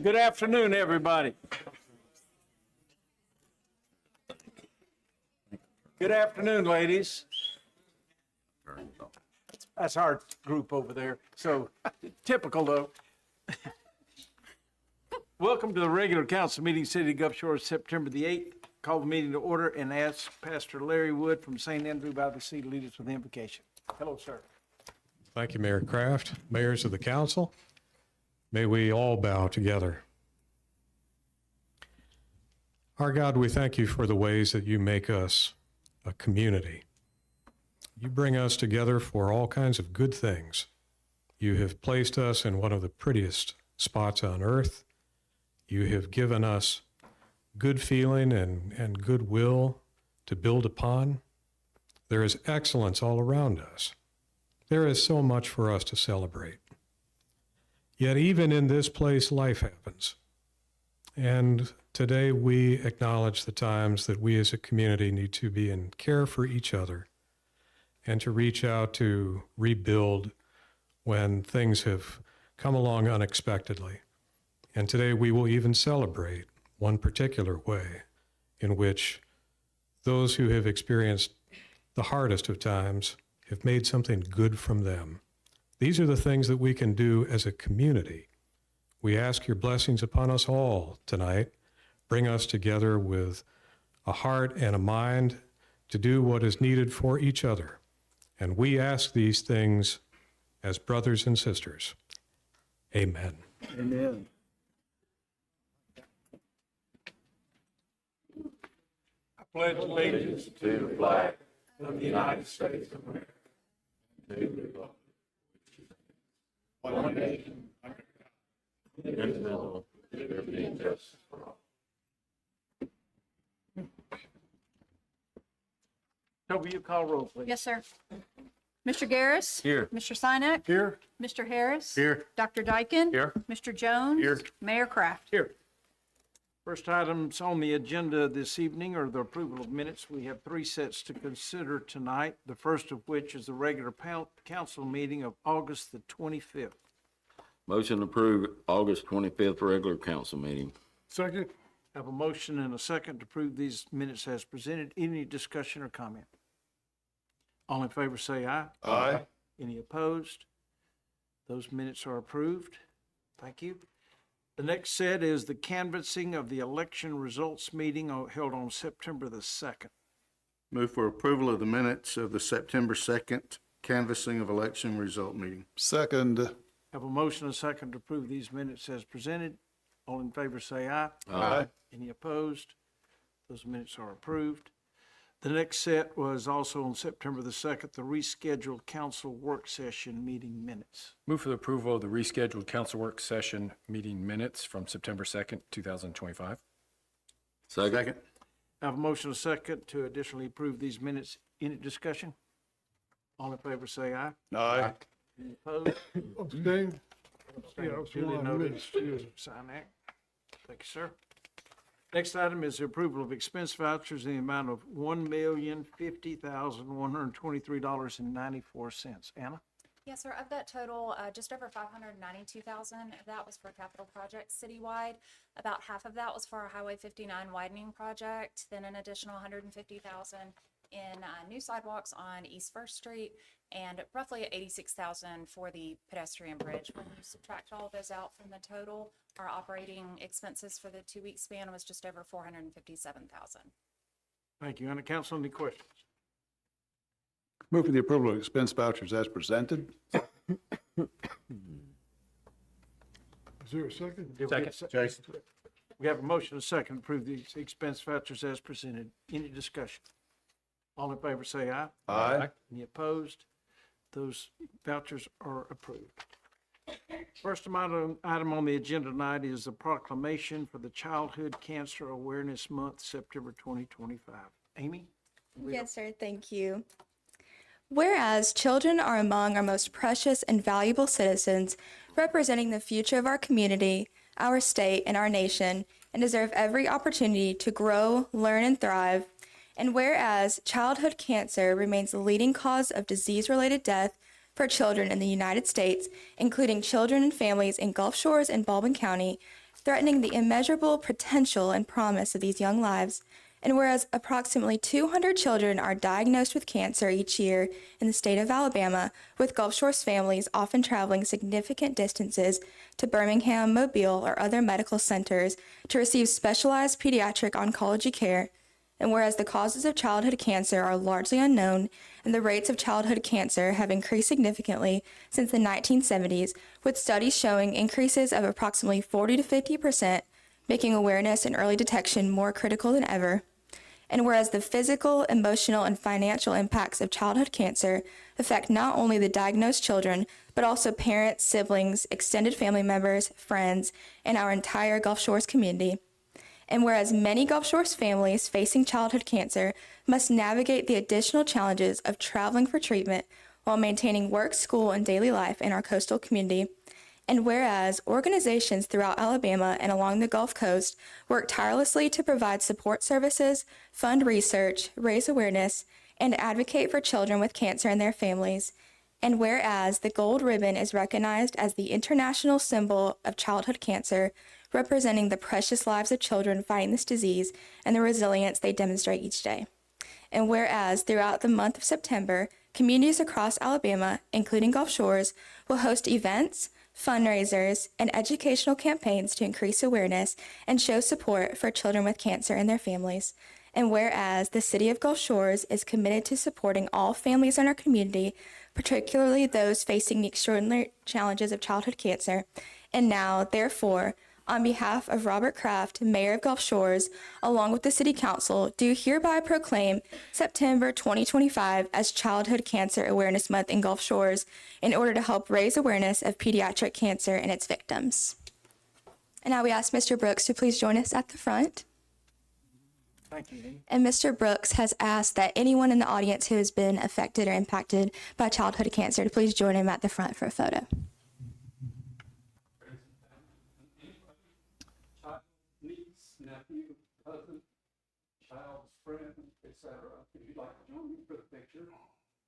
Good afternoon, everybody. Good afternoon, ladies. That's our group over there. So typical, though. Welcome to the regular council meeting, City of Gulf Shores, September the 8th. Call the meeting to order and ask Pastor Larry Wood from St. Andrew by the Sea to lead us with the invocation. Hello, sir. Thank you, Mayor Kraft, mayors of the council. May we all bow together. Our God, we thank you for the ways that you make us a community. You bring us together for all kinds of good things. You have placed us in one of the prettiest spots on earth. You have given us good feeling and goodwill to build upon. There is excellence all around us. There is so much for us to celebrate. Yet even in this place, life happens. And today we acknowledge the times that we as a community need to be in care for each other and to reach out to rebuild when things have come along unexpectedly. And today we will even celebrate one particular way in which those who have experienced the hardest of times have made something good from them. These are the things that we can do as a community. We ask your blessings upon us all tonight. Bring us together with a heart and a mind to do what is needed for each other. And we ask these things as brothers and sisters. Amen. Amen. I pledge allegiance to the flag of the United States of America, to the republic one nation, under God, indivisible, with liberty and justice for all. Toby, you call roll, please. Yes, sir. Mr. Garris? Here. Mr. Sinek? Here. Mr. Harris? Here. Dr. Dyken? Here. Mr. Jones? Here. Mayor Kraft? Here. First items on the agenda this evening are the approval of minutes. We have 3 sets to consider tonight, the first of which is the regular council meeting of August the 25th. Motion to approve August 25th regular council meeting. Second. Have a motion and a second to approve these minutes as presented. Any discussion or comment? All in favor say aye. Aye. Any opposed? Those minutes are approved. Thank you. The next set is the canvassing of the election results meeting held on September the 2nd. Move for approval of the minutes of the September 2nd canvassing of election result meeting. Second. Have a motion and a second to approve these minutes as presented. All in favor say aye. Aye. Any opposed? Those minutes are approved. The next set was also on September the 2nd, the rescheduled council work session meeting minutes. Move for the approval of the rescheduled council work session meeting minutes from September 2nd, 2025. Second. I have a motion and a second to additionally approve these minutes. Any discussion? All in favor say aye. Aye. Any opposed? Abstain. Duly noted. Sign that. Thank you, sir. Next item is the approval of expense vouchers in the amount of $1,050,123.94. Anna? Yes, sir. Of that total, just over $592,000 of that was for capital projects citywide. About half of that was for our Highway 59 widening project, then an additional $150,000 in new sidewalks on East First Street, and roughly $86,000 for the pedestrian bridge. When you subtract all of those out from the total, our operating expenses for the 2-week span was just over $457,000. Thank you. Anna, council, any questions? Move for the approval of expense vouchers as presented. Is there a second? Jason. We have a motion and a second to approve the expense vouchers as presented. Any discussion? All in favor say aye. Aye. Any opposed? Those vouchers are approved. First item on the agenda tonight is the proclamation for the Childhood Cancer Awareness Month, September 2025. Amy? Yes, sir. Thank you. Whereas children are among our most precious and valuable citizens, representing the future of our community, our state, and our nation, and deserve every opportunity to grow, learn, and thrive. And whereas childhood cancer remains the leading cause of disease-related death for children in the United States, including children and families in Gulf Shores and Baldwin County, threatening the immeasurable potential and promise of these young lives. And whereas approximately 200 children are diagnosed with cancer each year in the state of Alabama, with Gulf Shores families often traveling significant distances to Birmingham, Mobile, or other medical centers to receive specialized pediatric oncology care, and whereas the causes of childhood cancer are largely unknown and the rates of childhood cancer have increased significantly since the 1970s, with studies showing increases of approximately 40 to 50%, making awareness and early detection more critical than ever. And whereas the physical, emotional, and financial impacts of childhood cancer affect not only the diagnosed children, but also parents, siblings, extended family members, friends, and our entire Gulf Shores community. And whereas many Gulf Shores families facing childhood cancer must navigate the additional challenges of traveling for treatment while maintaining work, school, and daily life in our coastal community. And whereas organizations throughout Alabama and along the Gulf Coast work tirelessly to provide support services, fund research, raise awareness, and advocate for children with cancer and their families. And whereas the gold ribbon is recognized as the international symbol of childhood cancer, representing the precious lives of children fighting this disease and the resilience they demonstrate each day. And whereas throughout the month of September, communities across Alabama, including Gulf Shores, will host events, fundraisers, and educational campaigns to increase awareness and show support for children with cancer and their families. And whereas the City of Gulf Shores is committed to supporting all families in our community, particularly those facing the extraordinary challenges of childhood cancer. And now, therefore, on behalf of Robert Kraft, Mayor of Gulf Shores, along with the City Council, do hereby proclaim September 2025 as Childhood Cancer Awareness Month in Gulf Shores in order to help raise awareness of pediatric cancer and its victims. And now we ask Mr. Brooks to please join us at the front. Thank you, Dean. And Mr. Brooks has asked that anyone in the audience who has been affected or impacted by childhood cancer to please join him at the front for a photo. Niece, nephew, cousin, child's friend, etc. If you'd like to join me for the picture,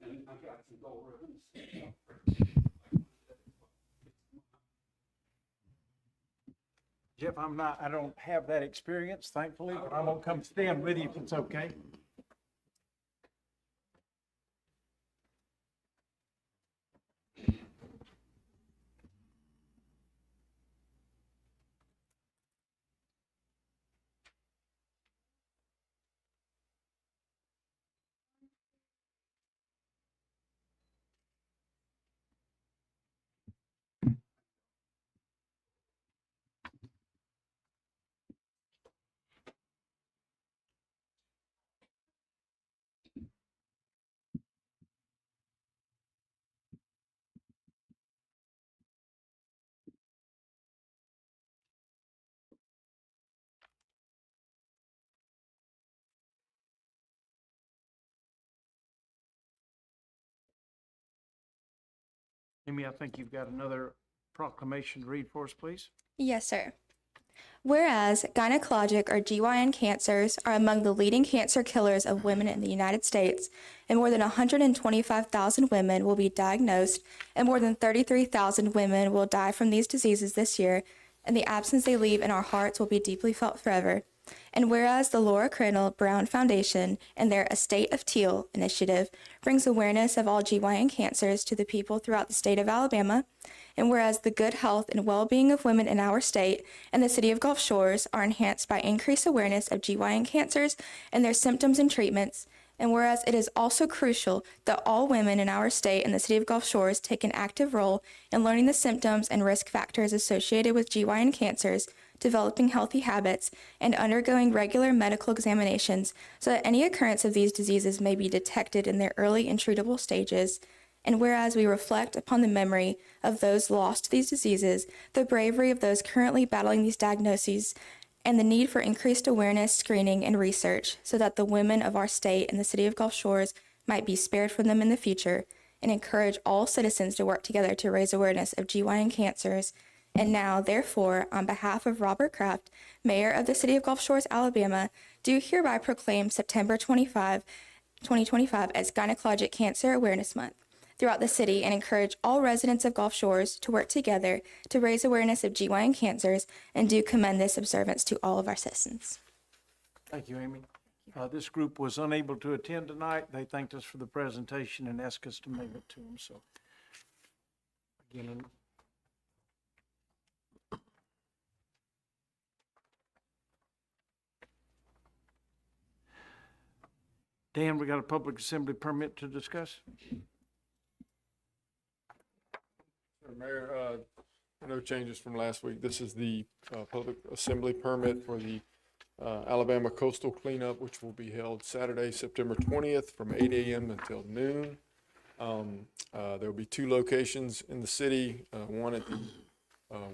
and I've got some gold ribbons. Jeff, I don't have that experience, thankfully, but I'm gonna come stand with you if it's okay. Amy, I think you've got another proclamation to read for us, please. Yes, sir. Whereas gynecologic or GYN cancers are among the leading cancer killers of women in the United States, and more than 125,000 women will be diagnosed, and more than 33,000 women will die from these diseases this year, and the absence they leave in our hearts will be deeply felt forever. And whereas the Laura Crandall Brown Foundation and their Estate of Teal initiative brings awareness of all GYN cancers to the people throughout the state of Alabama, and whereas the good health and well-being of women in our state and the City of Gulf Shores are enhanced by increased awareness of GYN cancers and their symptoms and treatments, and whereas it is also crucial that all women in our state and the City of Gulf Shores take an active role in learning the symptoms and risk factors associated with GYN cancers, developing healthy habits, and undergoing regular medical examinations so that any occurrence of these diseases may be detected in their early and treatable stages. And whereas we reflect upon the memory of those lost to these diseases, the bravery of those currently battling these diagnoses, and the need for increased awareness, screening, and research so that the women of our state and the City of Gulf Shores might be spared from them in the future, and encourage all citizens to work together to raise awareness of GYN cancers. And now, therefore, on behalf of Robert Kraft, Mayor of the City of Gulf Shores, Alabama, do hereby proclaim September 2025 as Gynecologic Cancer Awareness Month. throughout the city and encourage all residents of Gulf Shores to work together to raise awareness of GYN cancers and do commend this observance to all of our citizens. Thank you, Amy. This group was unable to attend tonight. They thanked us for the presentation and asked us to mail it to them, so. Again, Dan, we got a public assembly permit to discuss? Mayor, no changes from last week. This is the public assembly permit for the Alabama coastal cleanup, which will be held Saturday, September 20th from 8 a.m. until noon. There will be 2 locations in the city, one at the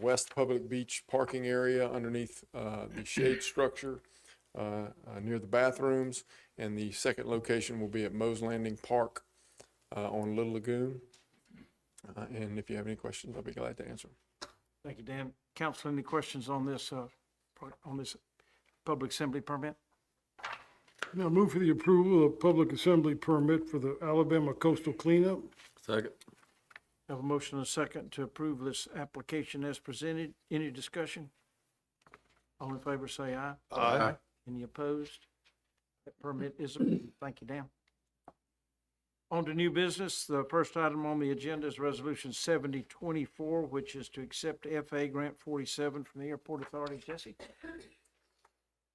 West Public Beach parking area underneath the shade structure near the bathrooms, and the second location will be at Moe's Landing Park on Little Lagoon. And if you have any questions, I'll be glad to answer. Thank you, Dan. Council, any questions on this public assembly permit? Now move for the approval of public assembly permit for the Alabama coastal cleanup. Second. Have a motion and a second to approve this application as presented. Any discussion? All in favor say aye. Aye. Any opposed? That permit is approved. Thank you, Dan. On to new business. The first item on the agenda is Resolution 7024, which is to accept FA Grant 47 from the Airport Authority. Jesse?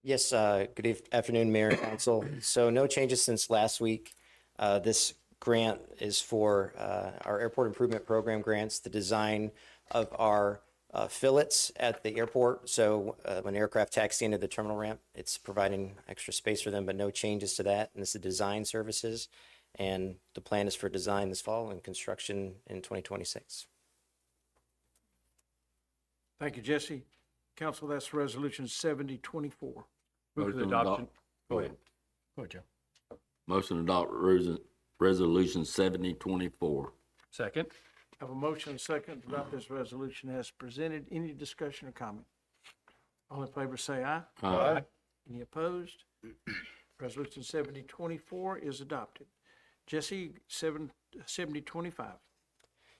Yes, afternoon, Mayor and Council. So no changes since last week. This grant is for our Airport Improvement Program grants, the design of our fillets at the airport. So when aircraft taxi into the terminal ramp, it's providing extra space for them, but no changes to that. And this is design services. And the plan is for design this fall and construction in 2026. Thank you, Jesse. Council, that's Resolution 7024. Move for the Motion to adoption. adopt. Go ahead. Go ahead, Joe. Motion to adopt resolution 7024. Second. Have a motion and a second to adopt this resolution as presented. Any discussion or comment? All in favor say aye. Aye. Any opposed? Resolution 7024 is adopted. Jesse, 7025.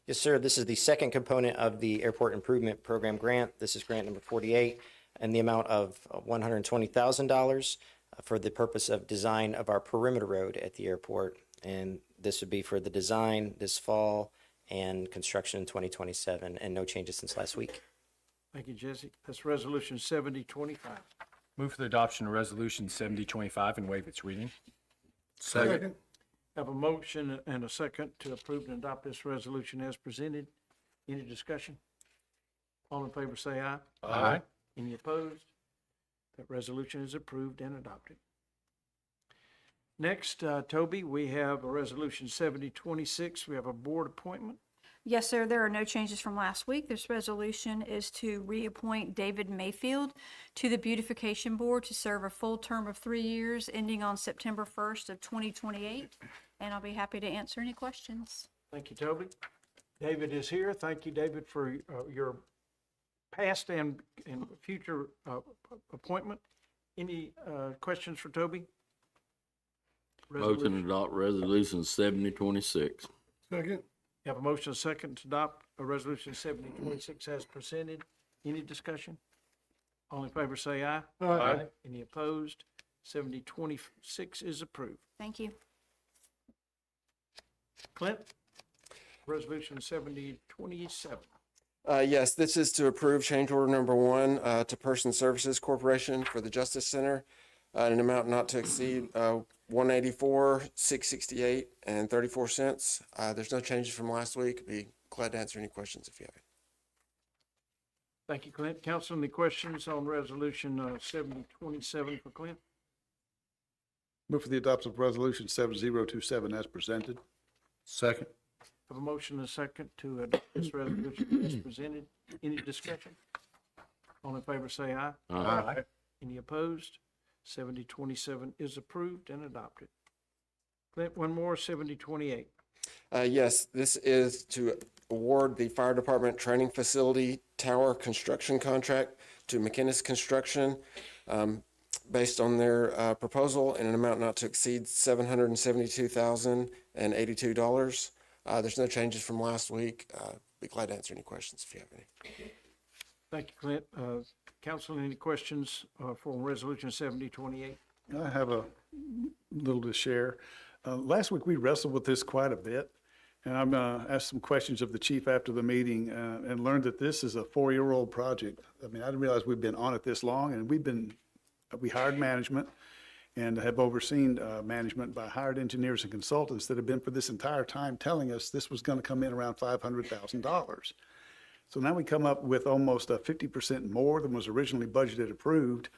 Yes, sir. This is the second component of the Airport Improvement Program grant. This is grant number 48, and the amount of $120,000 for the purpose of design of our perimeter road at the airport. And this would be for the design this fall and construction in 2027, and no changes since last week. Thank you, Jesse. That's Resolution 7025. Move for the adoption of Resolution 7025 and waive its reading. Second. Have a motion and a second to approve and adopt this resolution as presented. Any discussion? All in favor say aye. Aye. Any opposed? That resolution is approved and adopted. Next, Toby, we have a Resolution 7026. We have a board appointment. Yes, sir. There are no changes from last week. This resolution is to reappoint David Mayfield to the Beautification Board to serve a full term of 3 years, ending on September 1st of 2028. And I'll be happy to answer any questions. Thank you, Toby. David is here. Thank you, David, for your past and future appointment. Any questions for Toby? Motion to adopt resolution 7026. Second. Have a motion, a second to adopt a resolution 7026 as presented. Any discussion? All in favor say aye. Aye. Any opposed? 7026 is approved. Thank you. Clint, resolution 7027. Yes, this is to approve change order number 1 to Person Services Corporation for the Justice Center, an amount not to exceed $184,668 and 34 cents. There's no changes from last week. Be glad to answer any questions if you have any. Thank you, Clint. Council, any questions on resolution 7027 for Clint? Move for the adoption of resolution 7027 as presented. Second. Have a motion and a second to adopt this resolution as presented. Any discussion? All in favor say aye. Aye. Any opposed? 7027 is approved and adopted. Clint, one more, 7028. Yes, this is to award the Fire Department Training Facility Tower Construction Contract to McInnes Construction based on their proposal in an amount not to exceed $772,082. There's no changes from last week. Be glad to answer any questions if you have any. Thank you, Clint. Council, any questions for Resolution 7028? I have a little to share. Last week, we wrestled with this quite a bit, and I'm asked some questions of the chief after the meeting and learned that this is a 4-year-old project. I mean, I didn't realize we've been on it this long, and we hired management and have overseen management by hired engineers and consultants that have been for this entire time telling us this was going to come in around $500,000. So now we come up with almost 50% more than was originally budgeted approved.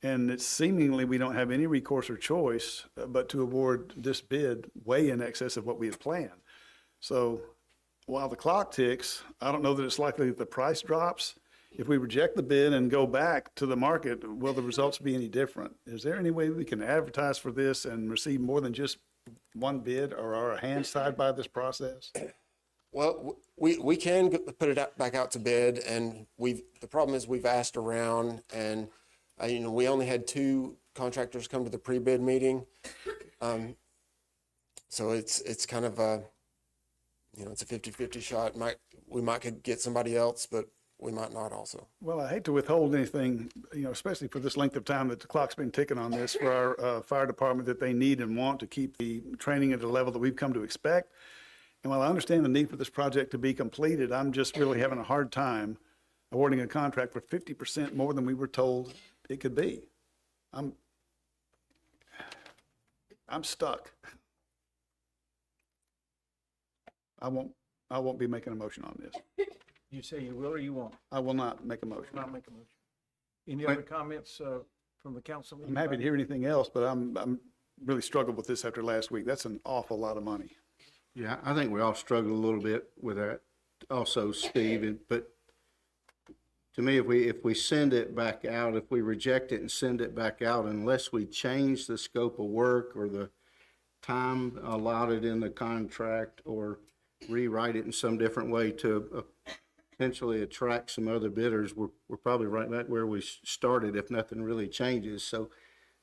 And it's seemingly we don't have any recourse or choice but to award this bid way in excess of what we had planned. So while the clock ticks, I don't know that it's likely that the price drops. If we reject the bid and go back to the market, will the results be any different? Is there any way we can advertise for this and receive more than just one bid, or are our hands tied by this process? Well, we can put it back out to bid, and the problem is we've asked around, and we only had 2 contractors come to the pre-bid meeting. So it's kind of it's a 50-50 shot. We might could get somebody else, but we might not also. Well, I hate to withhold anything, especially for this length of time that the clock's been ticking on this for our fire department that they need and want to keep the training at the level that we've come to expect. And while I understand the need for this project to be completed, I'm just really having a hard time awarding a contract for 50% more than we were told it could be. I'm stuck. I won't be making a motion on this. You say you will or you won't? I will not make a motion. Not make a motion. Any other comments from the council? I'm happy to hear anything else, but I'm really struggled with this after last week. That's an awful lot of money. Yeah, I think we all struggle a little bit with that also, Steve, but to me, if we send it back out, if we reject it and send it back out, unless we change the scope of work or the time allotted in the contract or rewrite it in some different way to potentially attract some other bidders, we're probably right back where we started if nothing really changes. So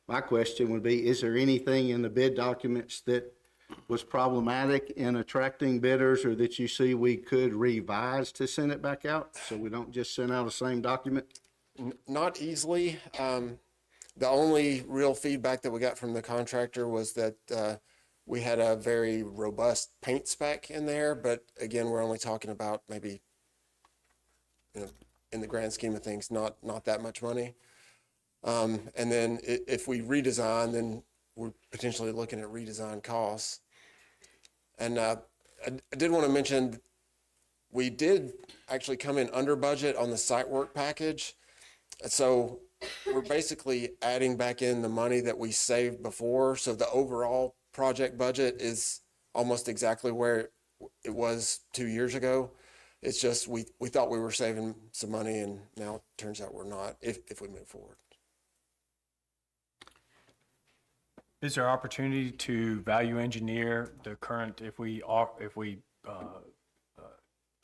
my question would be, is there anything in the bid documents that was problematic in attracting bidders, or that you see we could revise to send it back out so we don't just send out the same document? Not easily. The only real feedback that we got from the contractor was that we had a very robust paint spec in there, but again, we're only talking about maybe, in the grand scheme of things, not that much money. And then if we redesign, then we're potentially looking at redesign costs. And I did want to mention, we did actually come in under budget on the site work package. So we're basically adding back in the money that we saved before. So the overall project budget is almost exactly where it was 2 years ago. It's just we thought we were saving some money, and now it turns out we're not if we move forward. Is there opportunity to value engineer the current, if we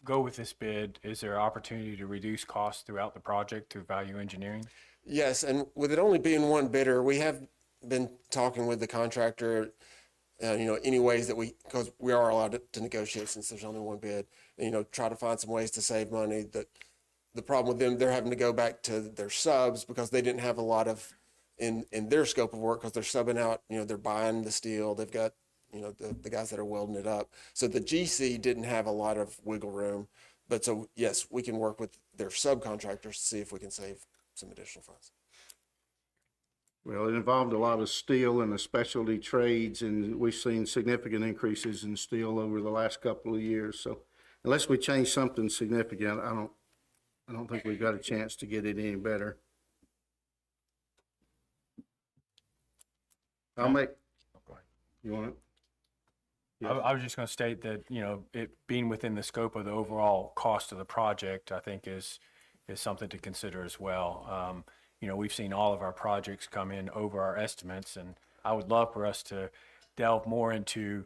go with this bid, is there opportunity to reduce costs throughout the project through value engineering? Yes, and with it only being one bidder, we have been talking with the contractor, any ways that because we are allowed to negotiate since there's only one bid, try to find some ways to save money. That the problem with them, they're having to go back to their subs because they didn't have a lot of in their scope of work, because they're subbing out, they're buying the steel, they've got, the guys that are welding it up. So the GC didn't have a lot of wiggle room, but so yes, we can work with their subcontractors to see if we can save some additional funds. Well, it involved a lot of steel and the specialty trades, and we've seen significant increases in steel over the last couple of years. So unless we change something significant, I don't think we've got a chance to get it any better. You want it? I was just going to state that, it being within the scope of the overall cost of the project, I think is something to consider as well. We've seen all of our projects come in over our estimates, and I would love for us to delve more into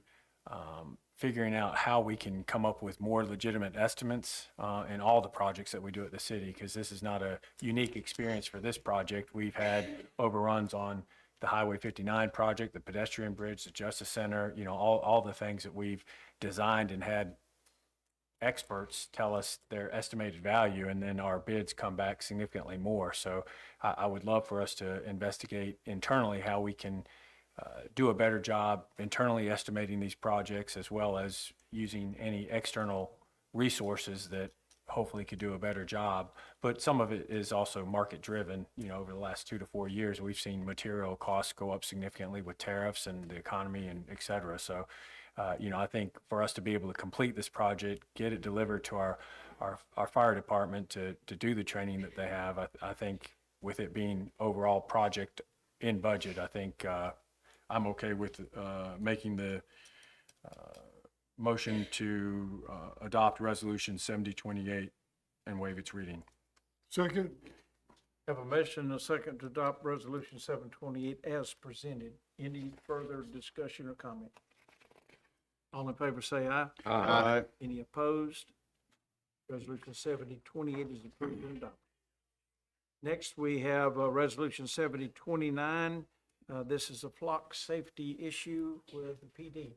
figuring out how we can come up with more legitimate estimates in all the projects that we do at the city, because this is not a unique experience for this project. We've had overruns on the Highway 59 project, the pedestrian bridge, the Justice Center, you know, all the things that we've designed and had experts tell us their estimated value, and then our bids come back significantly more. So I would love for us to investigate internally how we can do a better job internally estimating these projects, as well as using any external resources that hopefully could do a better job. But some of it is also market driven. You know, over the last 2 to 4 years, we've seen material costs go up significantly with tariffs and the economy and et cetera. So, you know, I think for us to be able to complete this project, get it delivered to our fire department to do the training that they have, I think with it being overall project in budget, I think I'm okay with making the motion to adopt Resolution 7028 and waive its reading. Second? Have a motion and a second to adopt Resolution 728 as presented. Any further discussion or comment? All in favor say aye. Aye. Any opposed? Resolution 7028 is approved and adopted. Next, we have Resolution 7029. This is a flock safety issue with the PD.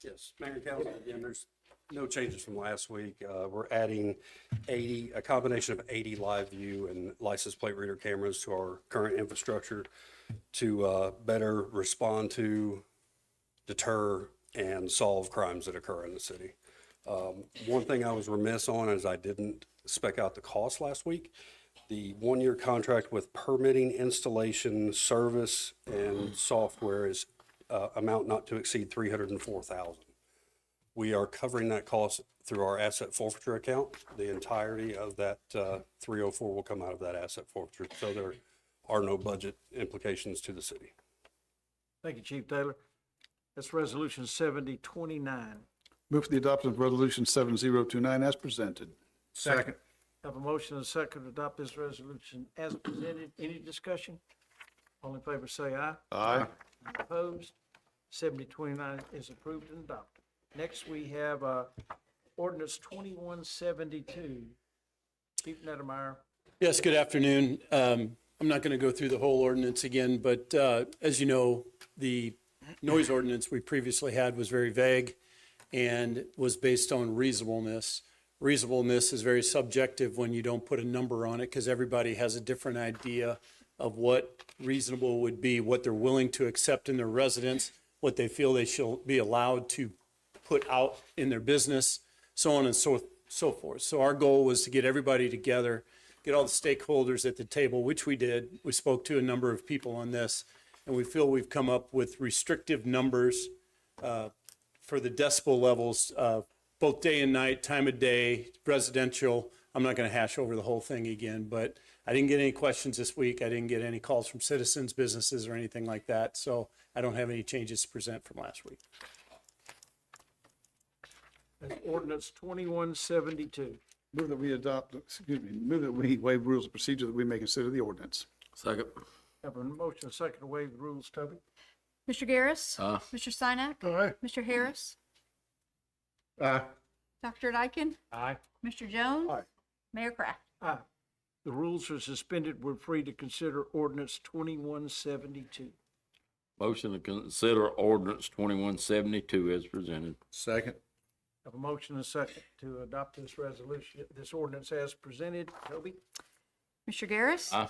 Yes, Mayor and Council, again, there's no changes from last week. We're adding a combination of 80 live view and license plate reader cameras to our current infrastructure to better respond to, deter, and solve crimes that occur in the city. One thing I was remiss on is I didn't spec out the cost last week. The one-year contract with permitting, installation, service, and software is amount not to exceed $304,000. We are covering that cost through our asset forfeiture account. The entirety of that 304 will come out of that asset forfeiture, so there are no budget implications to the city. Thank you, Chief Taylor. That's Resolution 7029. Move for the adoption of Resolution 7029 as presented. Second. Have a motion and a second to adopt this resolution as presented. Any discussion? All in favor say aye. Aye. Any opposed? 7029 is approved and adopted. Next, we have ordinance 2172. Chief Nettemeyer. Yes, good afternoon. I'm not going to go through the whole ordinance again, but as you know, the noise ordinance we previously had was very vague and was based on reasonableness. Reasonableness is very subjective when you don't put a number on it, because everybody has a different idea of what reasonable would be, what they're willing to accept in their residence, what they feel they should be allowed to put out in their business, so on and so forth. So our goal was to get everybody together, get all the stakeholders at the table, which we did. We spoke to a number of people on this, and we feel we've come up with restrictive numbers for the decibel levels, both day and night, time of day, residential. I'm not going to hash over the whole thing again, but I didn't get any questions this week. I didn't get any calls from citizens, businesses, or anything like that. So I don't have any changes to present from last week. That's ordinance 2172. Move that we move that we waive rules of procedure that we may consider the ordinance. Second. Have a motion and a second to waive the rules. Toby? Mr. Garris. Aye. Mr. Sinak. Aye. Mr. Harris. Aye. Dr. Dyken. Aye. Mr. Jones. Aye. Mayor Kraft. Aye. The rules are suspended. We're free to consider ordinance 2172. Motion to consider ordinance 2172 as presented. Second. Have a motion and a second to adopt this resolution, this ordinance as presented. Toby? Mr. Garris. Aye.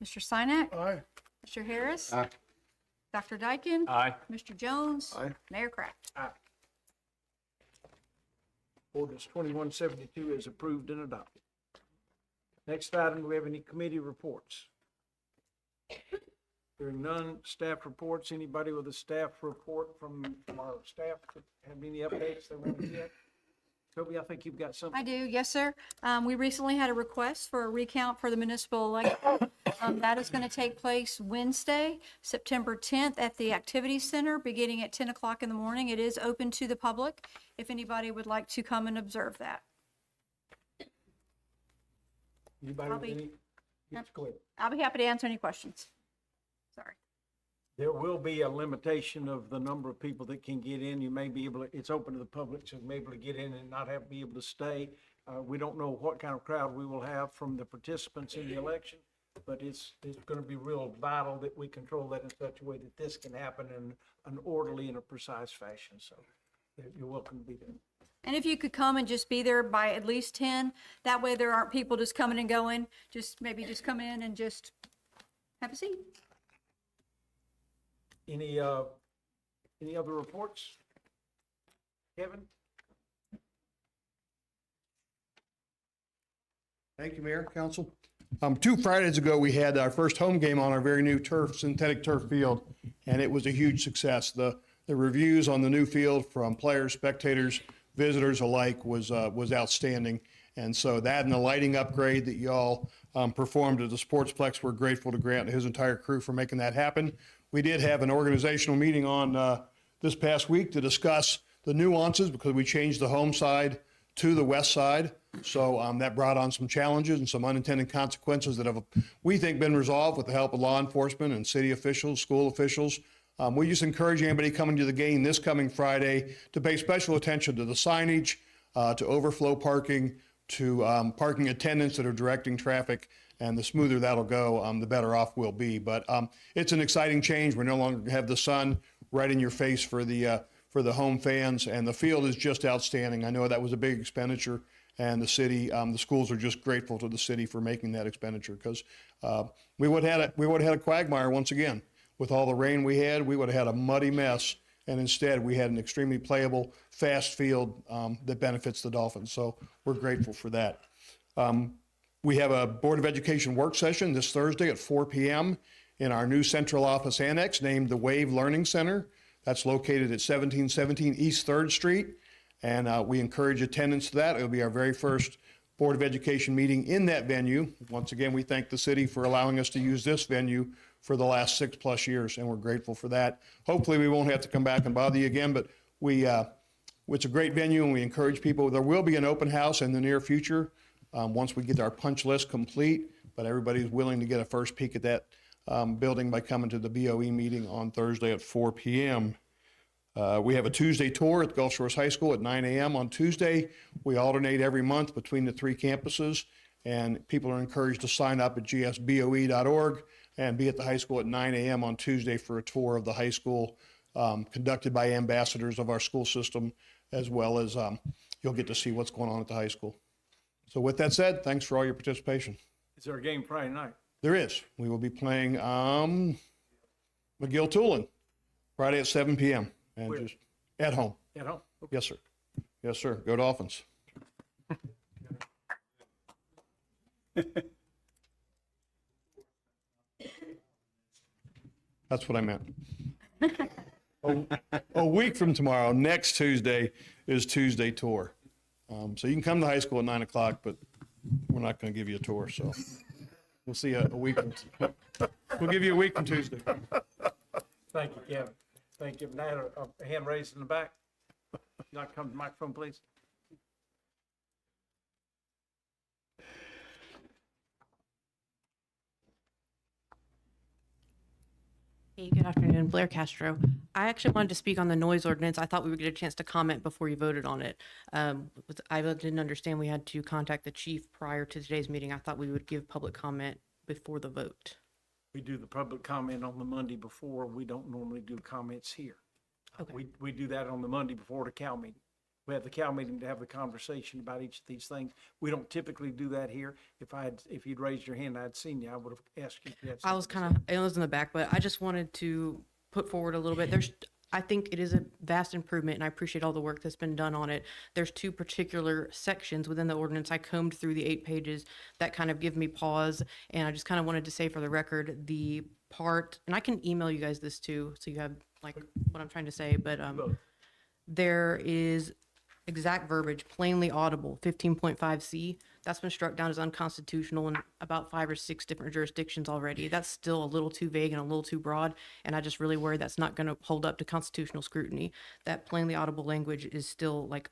Mr. Sinak. Aye. Mr. Harris. Aye. Dr. Dyken. Aye. Mr. Jones. Aye. Mayor Kraft. Aye. Ordinance 2172 is approved and adopted. Next item, do we have any committee reports? Hearing none, staff reports. Anybody with a staff report from our staff that have any updates they want to get? Toby, I think you've got something. I do, yes, sir. We recently had a request for a recount for the municipal election. That is going to take place Wednesday, September 10th at the Activity Center, beginning at 10 o'clock in the morning. It is open to the public if anybody would like to come and observe that. Anybody with any? Yes, go ahead. I'll be happy to answer any questions. Sorry. There will be a limitation of the number of people that can get in. You may be able to, it's open to the public, so you may be able to get in and not have, be able to stay. We don't know what kind of crowd we will have from the participants in the election. but it's gonna be real vital that we control that in such a way that this can happen in an orderly and a precise fashion, so you're welcome to be there. And if you could come and just be there by at least 10, that way there aren't people just coming and going. Maybe just come in and just have a seat. Any other reports? Kevin? Thank you, Mayor, Council. 2 Fridays ago, we had our first home game on our very new synthetic turf field, and it was a huge success. The reviews on the new field from players, spectators, visitors alike was outstanding. And so that and the lighting upgrade that y'all performed at the Sportsplex, we're grateful to Grant and his entire crew for making that happen. We did have an organizational meeting on this past week to discuss the nuances because we changed the home side to the west side. So that brought on some challenges and some unintended consequences that have, we think, been resolved with the help of law enforcement and city officials, school officials. We just encourage anybody coming to the game this coming Friday to pay special attention to the signage, to overflow parking, to parking attendants that are directing traffic. And the smoother that'll go, the better off we'll be. But it's an exciting change. We no longer have the sun right in your face for the home fans, and the field is just outstanding. I know that was a big expenditure, and the city, the schools are just grateful to the city for making that expenditure because we would have had a quagmire once again. With all the rain we had, we would have had a muddy mess, and instead we had an extremely playable, fast field that benefits the Dolphins. So we're grateful for that. We have a Board of Education work session this Thursday at 4 p.m. in our new central office annex named the Wave Learning Center. That's located at 1717 East 3rd Street, and we encourage attendance to that. It'll be our very first Board of Education meeting in that venue. Once again, we thank the city for allowing us to use this venue for the last 6+ years, and we're grateful for that. Hopefully, we won't have to come back and bother you again, but it's a great venue, and we encourage people. There will be an open house in the near future once we get our punch list complete, but everybody's willing to get a first peek at that building by coming to the BOE meeting on Thursday at 4 p.m. We have a Tuesday tour at Gulf Shores High School at 9 a.m. on Tuesday. We alternate every month between the 3 campuses, and people are encouraged to sign up at gsboe.org and be at the high school at 9 a.m. on Tuesday for a tour of the high school conducted by ambassadors of our school system, as well as you'll get to see what's going on at the high school. So with that said, thanks for all your participation. Is there a game Friday night? There is. We will be playing McGill-Tulane Friday at 7 p.m. and Where? just at home. At home? Okay. Yes, sir. Yes, sir. Go Dolphins. That's what I meant. A week from tomorrow, next Tuesday, is Tuesday tour. So you can come to high school at 9 o'clock, but we're not going to give you a tour. So we'll see you a week. We'll give you a week from Tuesday. Thank you, Kevin. Thank you. Now, a hand raised in the back. Not come to the microphone, please. Hey, good afternoon, Blair Castro. I actually wanted to speak on the noise ordinance. I thought we would get a chance to comment before you voted on it. I didn't understand we had to contact the chief prior to today's meeting. I thought we would give public comment before the vote. We do the public comment on the Monday before. We don't normally do comments here. Okay. We do that on the Monday before the Cal meeting. We have the Cal meeting to have the conversation about each of these things. We don't typically do that here. If you'd raised your hand, I'd seen you. I would have asked you if you had I was it was in the back, but I just wanted to put forward a little bit. I think it is a vast improvement, and I appreciate all the work that's been done on it. There's 2 particular sections within the ordinance. I combed through the 8 pages that kind of give me pause, and I just kind of wanted to say for the record, the part, and I can email you guys this too, so you have like what I'm trying to say, but there is exact verbiage, plainly audible, 15.5C. That's been struck down as unconstitutional in about 5 or 6 different jurisdictions already. That's still a little too vague and a little too broad, and I just really worry that's not going to hold up to constitutional scrutiny. That plainly audible language is still like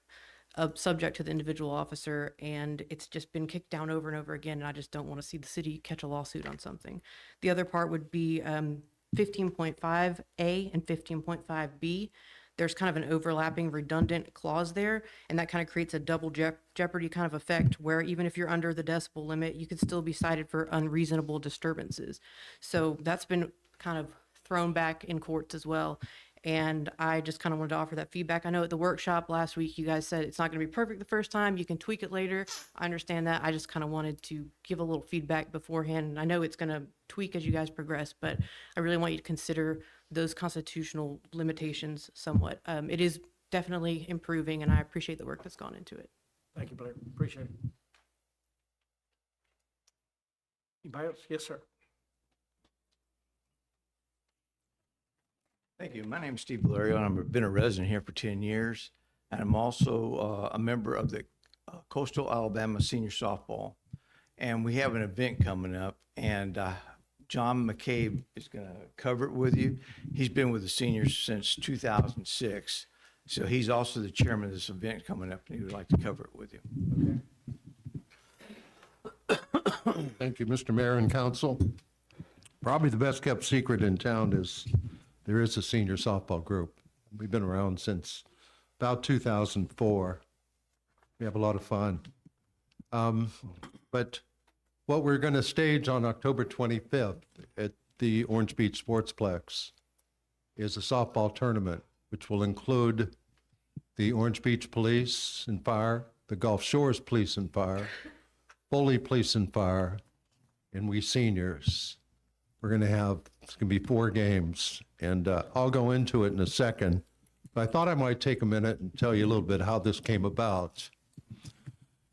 subject to the individual officer, and it's just been kicked down over and over again, and I just don't want to see the city catch a lawsuit on something. The other part would be 15.5A and 15.5B. there's kind of an overlapping redundant clause there, and that kind of creates a double jeopardy kind of effect where even if you're under the decibel limit, you could still be cited for unreasonable disturbances. So that's been kind of thrown back in courts as well. And I just kind of wanted to offer that feedback. I know at the workshop last week, you guys said it's not going to be perfect the first time. You can tweak it later. I understand that. I just kind of wanted to give a little feedback beforehand. And I know it's going to tweak as you guys progress, but I really want you to consider those constitutional limitations somewhat. It is definitely improving, and I appreciate the work that's gone into it. Thank you, Blair. Appreciate it. Anybody else? Yes, sir. Thank you. My name is Steve Valerio, and I've been a resident here for 10 years. And I'm also a member of the Coastal Alabama Senior Softball. And we have an event coming up, and John McCabe is going to cover it with you. He's been with the seniors since 2006. So he's also the chairman of this event coming up, and he would like to cover it with you. Thank you, Mr. Mayor and Council. Probably the best kept secret in town is there is a senior softball group. We've been around since about 2004. We have a lot of fun. But what we're going to stage on October 25th at the Orange Beach Sportsplex is a softball tournament, which will include the Orange Beach Police and Fire, the Gulf Shores Police and Fire, Foley Police and Fire, and we seniors. We're going to have, it's going to be 4 games, and I'll go into it in a second. But I thought I might take a minute and tell you a little bit how this came about.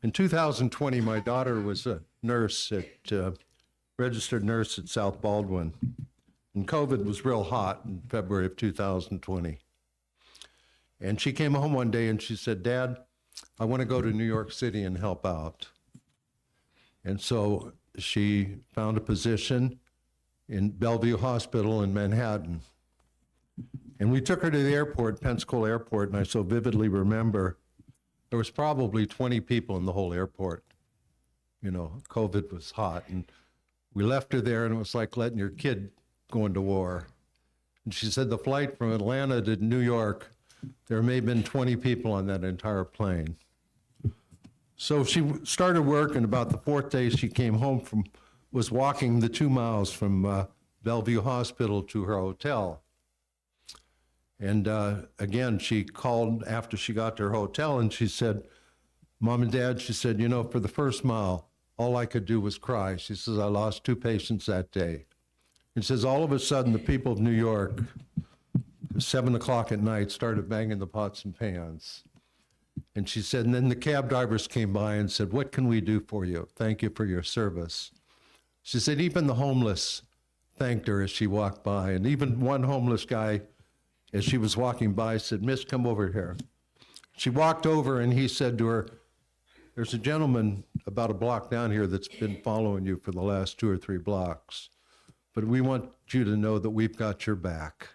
In 2020, my daughter was a nurse registered nurse at South Baldwin, and COVID was real hot in February of 2020. And she came home one day and she said, "Dad, I want to go to New York City and help out." And so she found a position in Bellevue Hospital in Manhattan. And we took her to the airport, Pensacola Airport, and I so vividly remember there was probably 20 people in the whole airport. You know, COVID was hot, and we left her there, and it was like letting your kid go into war. And she said the flight from Atlanta to New York, there may have been 20 people on that entire plane. So she started work, and about the 4th day she came home was walking the 2 miles from Bellevue Hospital to her hotel. And again, she called after she got to her hotel and she said, "Mom and Dad," she said, "you know, for the first mile, all I could do was cry." She says, "I lost 2 patients that day." And says, all of a sudden, the people of New York, 7 o'clock at night, started banging the pots and pans. And she said, and then the cab drivers came by and said, "What can we do for you? Thank you for your service." She said, even the homeless thanked her as she walked by. And even one homeless guy, as she was walking by, said, "Miss, come over here." She walked over and he said to her, "There's a gentleman about a block down here that's been following you for the last 2 or 3 blocks. But we want you to know that we've got your back."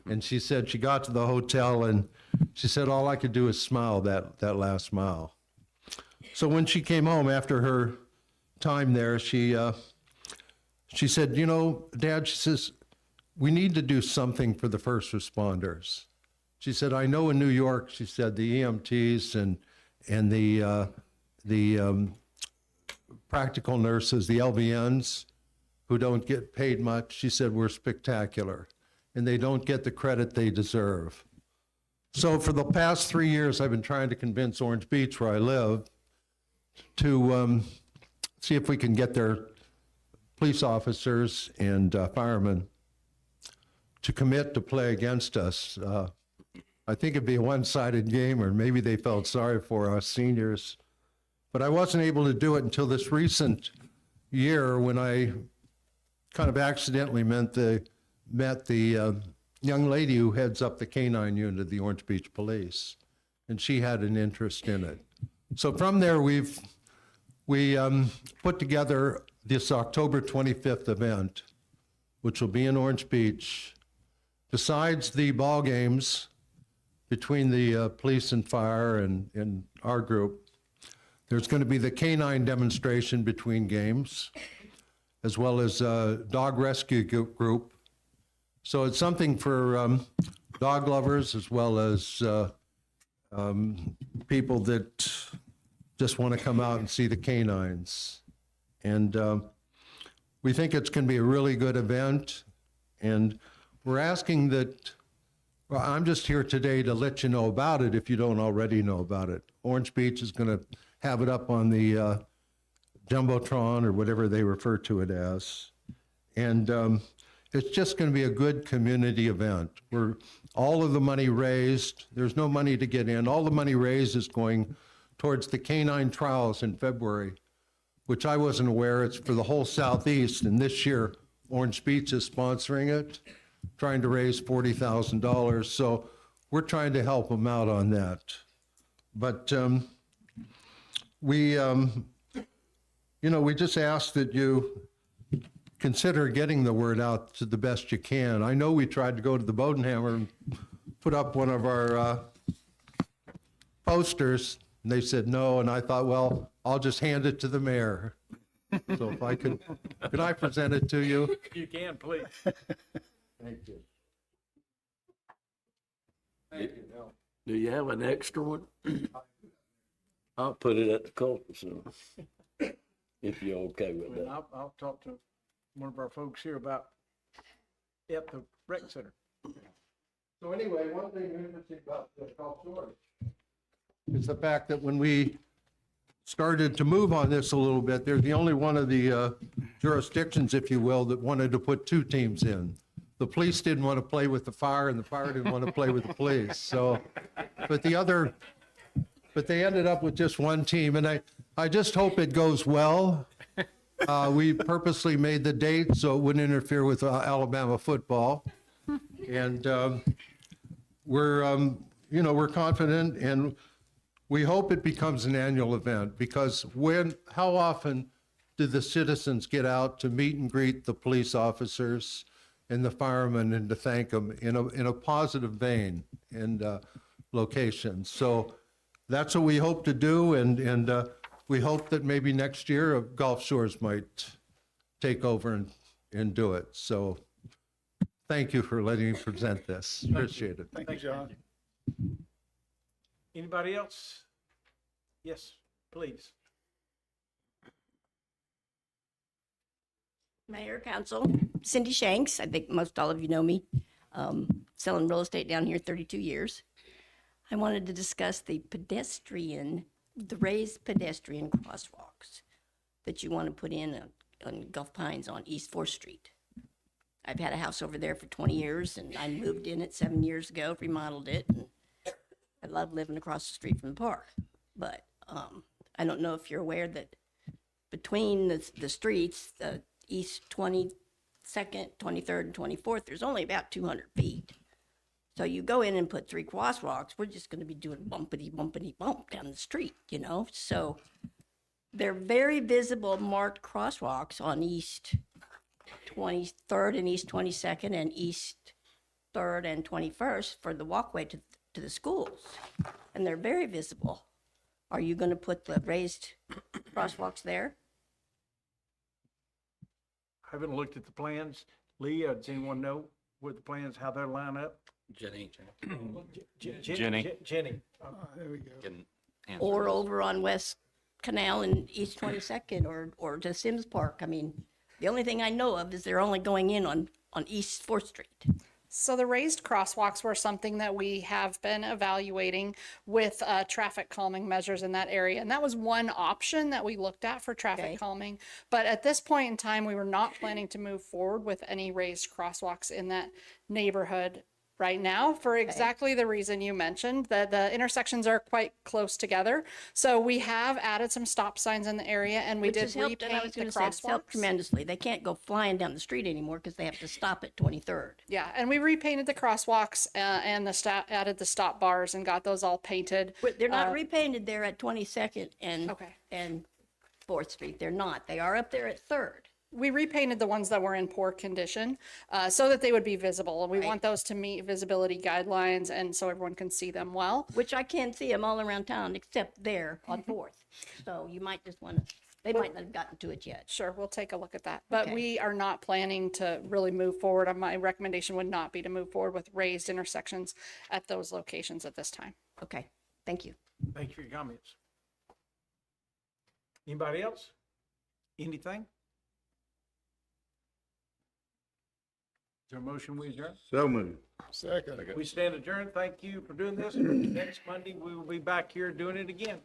And she said she got to the hotel and she said, all I could do is smile that last mile. So when she came home after her time there, she said, "You know, Dad," she says, "we need to do something for the first responders." She said, "I know in New York," she said, "the EMTs and the practical nurses, the LVNs, who don't get paid much," she said, "we're spectacular, and they don't get the credit they deserve." So for the past 3 years, I've been trying to convince Orange Beach, where I live, to see if we can get their police officers and firemen to commit to play against us. I think it'd be a one-sided game, or maybe they felt sorry for us seniors. But I wasn't able to do it until this recent year when I kind of accidentally met the young lady who heads up the K-9 unit of the Orange Beach Police, and she had an interest in it. So from there, we put together this October 25th event, which will be in Orange Beach. Besides the ball games between the police and fire and our group, there's going to be the K-9 demonstration between games, as well as a dog rescue group. So it's something for dog lovers as well as people that just want to come out and see the canines. And we think it's going to be a really good event. And we're asking that, well, I'm just here today to let you know about it if you don't already know about it. Orange Beach is going to have it up on the Jumbotron or whatever they refer to it as. And it's just going to be a good community event where all of the money raised, there's no money to get in, all the money raised is going towards the canine trials in February, which I wasn't aware. It's for the whole Southeast, and this year Orange Beach is sponsoring it, trying to raise $40,000. So we're trying to help them out on that. But we just ask that you consider getting the word out to the best you can. I know we tried to go to the Bodenhammer and put up one of our posters, and they said no, and I thought, well, I'll just hand it to the mayor. So if I could I present it to you? If you can, please. Thank you. Do you have an extra one? I'll put it at the culture center, if you're okay with Well, that. I'll talk to one of our folks here about at the rec center. So anyway, one thing interesting about the Gulf Shores is the fact that when we started to move on this a little bit, they're the only one of the jurisdictions, if you will, that wanted to put two teams in. The police didn't want to play with the fire, and the fire didn't want to play with the police. So, but they ended up with just one team, and I just hope it goes well. We purposely made the date so it wouldn't interfere with Alabama football, and we're confident, and we hope it becomes an annual event, because how often do the citizens get out to meet and greet the police officers and the firemen and to thank them in a positive vein and location? So that's what we hope to do, and we hope that maybe next year Gulf Shores might take over and do it. So thank you for letting me present this. Appreciate it. Thank you, John. Anybody else? Yes, please. Mayor, Council, Cindy Shanks. I think most all of you know me. Selling real estate down here 32 years. I wanted to discuss the raised pedestrian crosswalks that you want to put in on Gulf Pines on East 4th Street. I've had a house over there for 20 years, and I moved in it 7 years ago, remodeled it, and I love living across the street from the park. But I don't know if you're aware that between the streets, the East 22nd, 23rd, and 24th, there's only about 200 feet. So you go in and put 3 crosswalks, we're just going to be doing bumpity, bumpity, bump down the street, you know? So they're very visible marked crosswalks on East 23rd and East 22nd and East 3rd and 21st for the walkway to the schools. And they're very visible. Are you going to put the raised crosswalks there? I haven't looked at the plans. Lee, does anyone know where the plans, how they line up? Jenny. Jenny. There we go. Or over on West Canal and East 22nd or to Sims Park? I mean, the only thing I know of is they're only going in on East 4th Street. So the raised crosswalks were something that we have been evaluating with traffic calming measures in that area. And that was one option that we looked at for traffic calming. But at this point in time, we were not planning to move forward with any raised crosswalks in that neighborhood right now for exactly the reason you mentioned, that the intersections are quite close together. So we have added some stop signs in the area, and we Which did has helped, and I was repaint the going to say it's helped crosswalks. tremendously. They can't go flying down the street anymore because they have to stop at 23rd. Yeah, and we repainted the crosswalks and added the stop bars and got those all painted. But they're not repainted there at 22nd and 4th Street. They're not. They are up there at 3rd. We repainted the ones that were in poor condition so that they would be visible. And we want those to meet visibility guidelines and so everyone can see them well. Which I can't see them all around town except there on 4th. So you might just want to They might not have gotten to it yet. Sure, we'll take a look at that. But Okay. we are not planning to really move forward. My recommendation would not be to move forward with raised intersections at those locations at this time. Okay, thank you. Thank you for your comments. Anybody else? Anything? Is there a motion we adjourn? So moved. Second. We stand adjourned. Thank you for doing this. Next Monday, we will be back here doing it again.